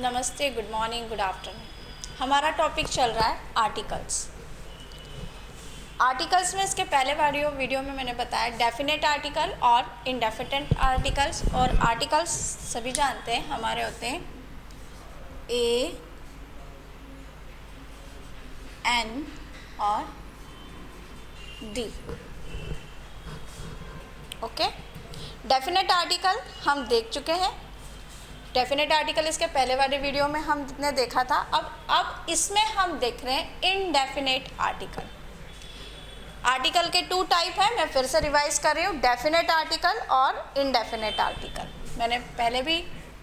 नमस्ते, good morning, good afternoon. हमारा topic चल रहा है आर्टिकल्स। आर्टिकल्स में इसके पहले वीडियो में मैंने बताया डेफिनेट आर्टिकल और इनडेफिनेट आर्टिकल्स। और आर्टिकल्स सभी जानते हैं हमारे होते हैं ए, एन और डी। ओके, डेफिनेट आर्टिकल हम देख चुके हैं। डेफिनेट आर्टिकल इसके पहले वाले वीडियो में हमने देखा था। अब इसमें हम देख रहे हैं इनडेफिनेट आर्टिकल। आर्टिकल के 2 टाइप हैं, मैं फिर से रिवाइज कर रही हूँ, डेफिनेट आर्टिकल और इनडेफिनेट आर्टिकल। मैंने पहले भी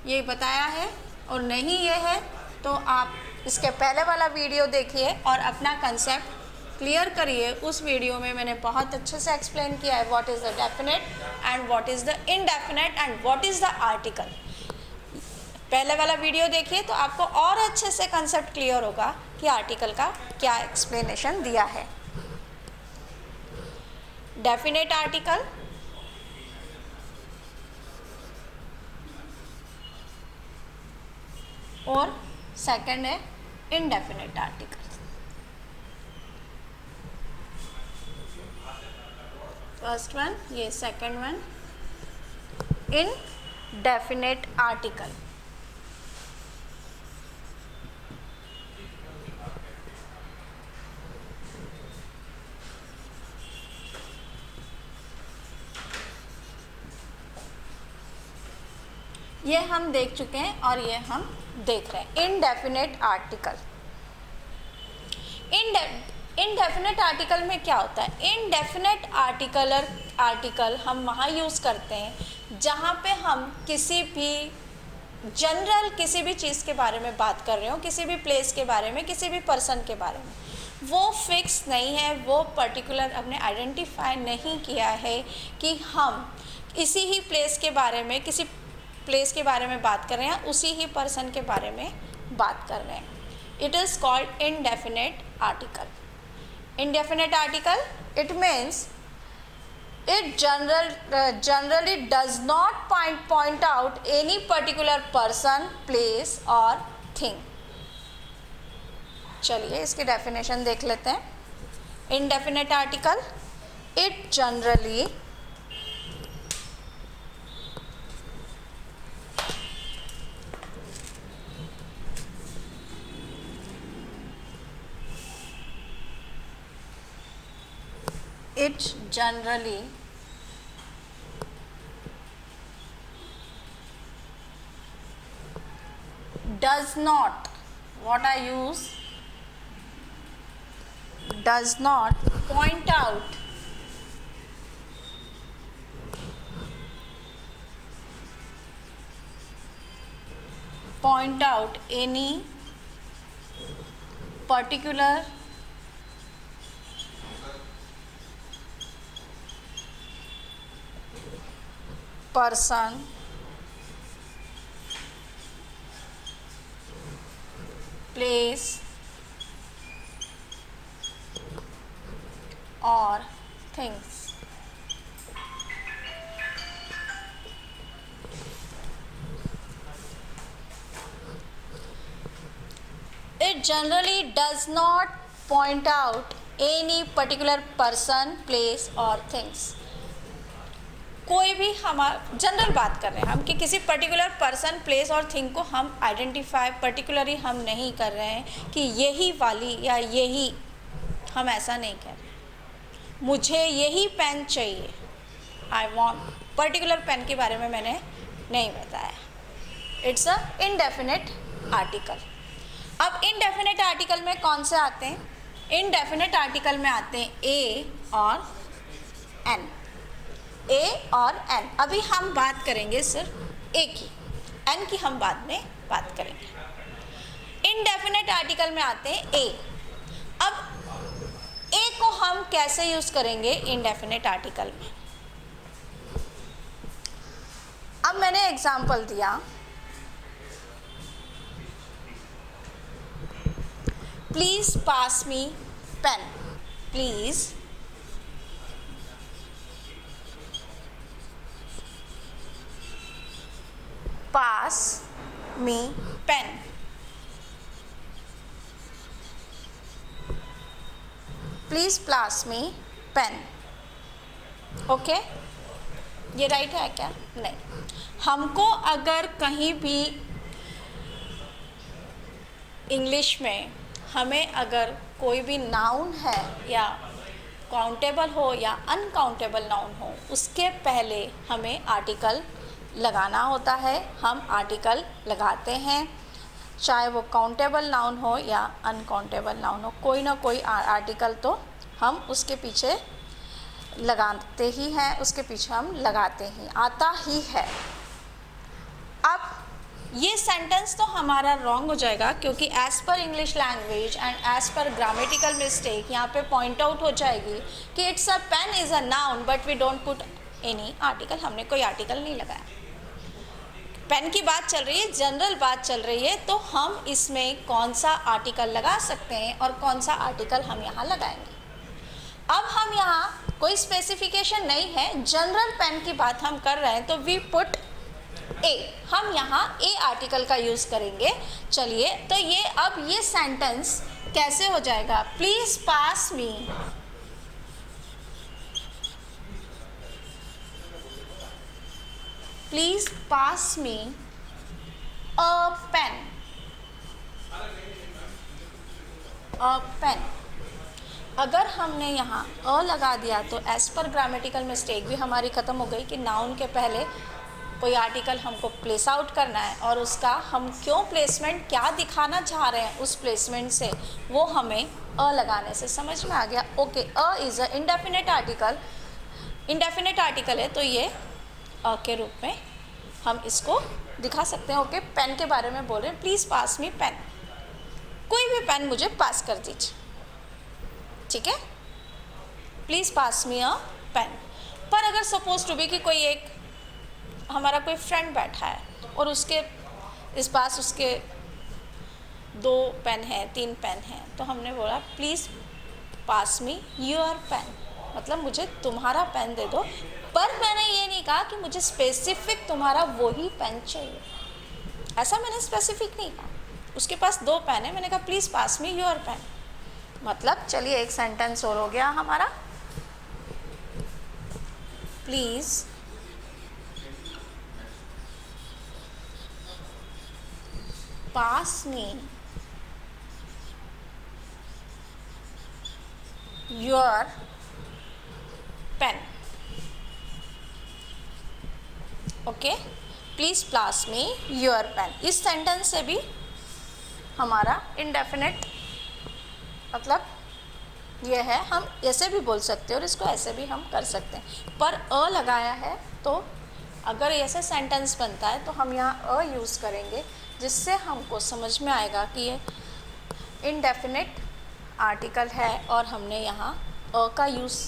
ये बताया है, और नहीं ये है तो आप इसके पहले वाला वीडियो देखिए और अपना कंसेप्ट क्लियर करिए। उस वीडियो में मैंने बहुत अच्छे से एक्सप्लेन किया है what is the definite and what is the indefinite and what is the article. पहले वाला वीडियो देखिए तो आपको और अच्छे से कंसेप्ट क्लियर होगा कि आर्टिकल का क्या एक्सप्लेनेशन दिया है। डेफिनेट आर्टिकल और सेकंड है इनडेफिनेट आर्टिकल। फर्स्ट वन ये, सेकंड वन इनडेफिनेट आर्टिकल। ये हम देख चुके हैं और ये हम देख रहे हैं इनडेफिनेट आर्टिकल। इनडेफिनेट आर्टिकल में क्या होता है? इनडेफिनेट आर्टिकल हम वहाँ यूज़ करते हैं जहाँ पे हम किसी भी जनरल किसी भी चीज़ के बारे में बात कर रहे हो, किसी भी प्लेस के बारे में, किसी भी पर्सन के बारे में। वो फिक्स नहीं है, वो पर्टिकुलर हमने आइडेंटिफाई नहीं किया है कि हम इसी ही प्लेस के बारे में, किसी प्लेस के बारे में बात कर रहे हैं, उसी ही पर्सन के बारे में बात कर रहे हैं। It is called indefinite article. Indefinite article, it means it generally does not point out any particular person, place or thing। चलिए इसकी डेफिनेशन देख लेते हैं। Indefinite article, it generally does not, what I use, does not point out any particular person, place or things। It generally does not point out any particular person, place or things। कोई भी हम general बात कर रहे हैं हम कि किसी पर्टिकुलर पर्सन, प्लेस और थिंग को हम आइडेंटिफाई पर्टिकुलरली हम नहीं कर रहे हैं कि यही वाली या यही, हम ऐसा नहीं कर रहे। मुझे यही पेन चाहिए, आई वॉन्ट पर्टिकुलर पेन के बारे में मैंने नहीं बताया। It's a indefinite article. अब इनडेफिनेट आर्टिकल में कौन से आते हैं? इनडेफिनेट आर्टिकल में आते हैं ए और एन। ए और एन। अभी हम बात करेंगे सिर्फ ए की, एन की हम बाद में बात करेंगे। इनडेफिनेट आर्टिकल में आते हैं ए। अब ए को हम कैसे यूज करेंगे इनडेफिनेट आर्टिकल में? अब मैंने एग्जांपल दिया, please pass me pen. Please pass me pen. Please pass me pen. Okay, ये राइट है क्या? नहीं। हमको अगर कहीं भी इंग्लिश में हमें अगर कोई भी नाउन है या काउंटेबल हो या अनकाउंटेबल नाउन हो, उसके पहले हमें आर्टिकल लगाना होता है। हम आर्टिकल लगाते हैं, चाहे वो काउंटेबल नाउन हो या अनकाउंटेबल नाउन हो, कोई ना कोई आर्टिकल तो हम उसके पीछे लगाते ही हैं, उसके पीछे हम लगाते ही, आता ही है। अब ये सेंटेंस तो हमारा रॉन्ग हो जाएगा, क्योंकि as per English language and as per grammatical mistake यहाँ पे पॉइंट आउट हो जाएगी कि it's a pen is a noun but we don't put any article. हमने कोई आर्टिकल नहीं लगाया। पेन की बात चल रही है, जनरल बात चल रही है, तो हम इसमें कौन सा आर्टिकल लगा सकते हैं और कौन सा आर्टिकल हम यहाँ लगाएंगे। अब हम यहाँ कोई स्पेसिफिकेशन नहीं है, जनरल पेन की बात हम कर रहे हैं, तो वी पुट ए। हम यहाँ ए आर्टिकल का यूज़ करेंगे। चलिए, तो ये अब ये सेंटेंस कैसे हो जाएगा? Please pass me please pass me a pen. A pen अगर हमने यहाँ अ लगा दिया तो एज पर ग्रामेटिकल मिस्टेक भी हमारी ख़त्म हो गई कि नाउन के पहले कोई आर्टिकल हमको प्लेस आउट करना है और उसका हम क्यों प्लेसमेंट, क्या दिखाना चाह रहे हैं उस प्लेसमेंट से, वो हमें अ लगाने से समझ में आ गया। Okay, a is a indefinite article. Indefinite article है तो ये अ के रूप में हम इसको दिखा सकते हैं। ओके, पेन के बारे में बोल रहे हैं, प्लीज़ पास मी पेन। कोई भी पेन मुझे पास कर दीजिए, ठीक है? Please pass me a pen. पर अगर सपोज टू बी कि कोई एक हमारा कोई फ्रेंड बैठा है और उसके इस पास उसके 2 पेन हैं, 3 पेन हैं, तो हमने बोला please pass me your pen, मतलब मुझे तुम्हारा पेन दे दो। पर मैंने ये नहीं कहा कि मुझे स्पेसिफिक तुम्हारा वही पेन चाहिए, ऐसा मैंने स्पेसिफिक नहीं कहा। उसके पास 2 पेन है, मैंने कहा please pass me your pen. मतलब चलिए एक सेंटेंस और हो गया हमारा, please pass me your pen. Okay, please pass me your pen. इस सेंटेंस से भी हमारा इंडेफिनेट मतलब ये है, हम ऐसे भी बोल सकते हैं और इसको ऐसे भी हम कर सकते हैं, पर अ लगाया है तो अगर ऐसे सेंटेंस बनता है तो हम यहाँ अ यूज़ करेंगे, जिससे हमको समझ में आएगा कि ये इंडेफिनेट आर्टिकल है और हमने यहाँ अ का यूज़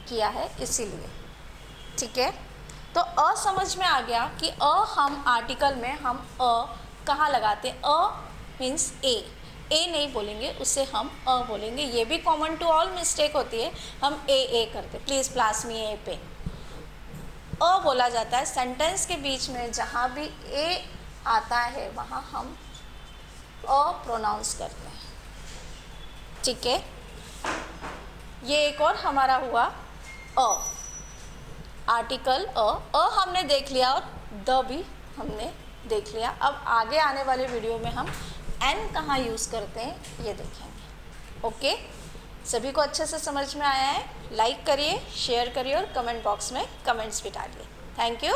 किया है इसीलिए, ठीक है? तो अ समझ में आ गया कि अ हम आर्टिकल में हम अ कहाँ लगाते हैं। अ मीन्स ए नहीं बोलेंगे, उससे हम अ बोलेंगे। ये भी कॉमन टू ऑल मिस्टेक होती है, हम ए करते, please pass me A pen. अ बोला जाता है सेंटेंस के बीच में, जहाँ भी ए आता है वहाँ हम अ प्रोनाउंस करते हैं, ठीक है? ये एक और हमारा हुआ अ, आर्टिकल अ हमने देख लिया और द भी हमने देख लिया। अब आगे आने वाले वीडियो में हम एन कहाँ यूज़ करते हैं ये देखेंगे। ओके, सभी को अच्छे से समझ में आया है? लाइक करिए, शेयर करिए और कमेंट बॉक्स में कमेंट्स भी डालिए। Thank you.